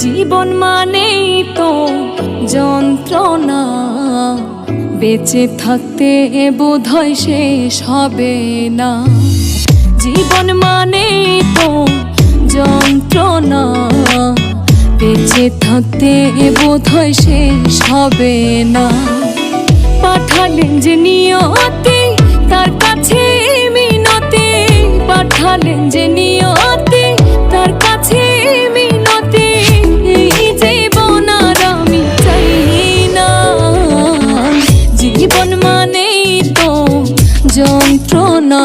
জীবন মানেই তো যন্ত্রণা, বেঁচে থাকতে বোধহয় শেষ হবে না। জীবন মানেই তো যন্ত্রণা, বেঁচে থাকতে বোধহয় শেষ হবে না। পাঠালেন যে নিয়তি তার কাছে মিনতি, পাঠালেন যে নিয়তি তার কাছে মিনতি। এই জীবন আর আমি চাই না। জীবন মানেই তো যন্ত্রণা,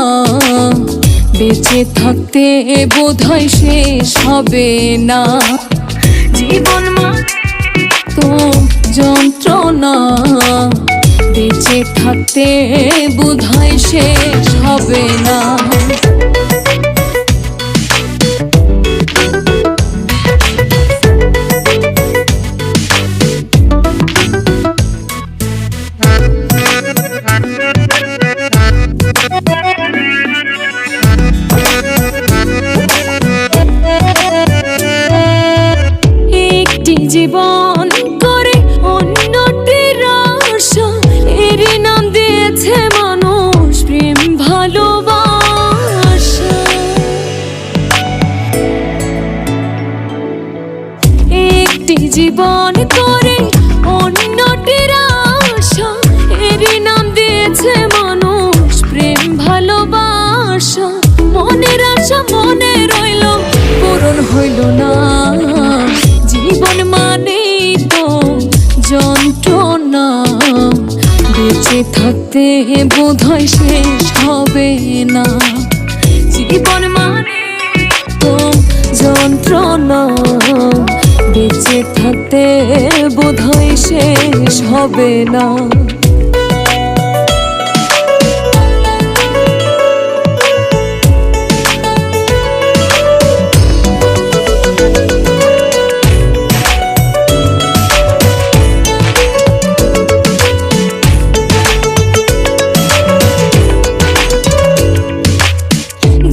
বেঁচে থাকতে বোধহয় শেষ হবে না। জীবন মানে তো যন্ত্রণা, বেঁচে থাকতে বোধহয় শেষ হবে না। একটি জীবন করে অন্যটির আশা, এরই নাম দিয়েছে মানুষ প্রেম ভালোবাসা। একটি জীবন করে অন্যটির আশা, এরই নাম দিয়েছে মানুষ প্রেম ভালোবাসা। মনের আশা মনে রইল, পূরণ হইল না। জীবন মানেই তো যন্ত্রণা, বেঁচে থাকতে বোধহয় শেষ হবে না। জীবন মানে তো যন্ত্রণা, বেঁচে থাকতে বোধহয় শেষ হবে না।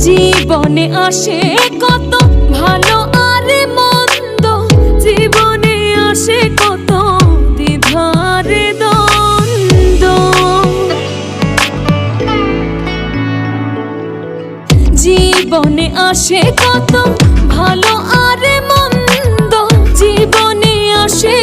জীবনে আসে কত ভালো আর মন্দ, জীবনে আসে কত দ্বিধার দ্বন্দ্ব। জীবনে আসে কত ভালো আর মন্দ, জীবনে আসে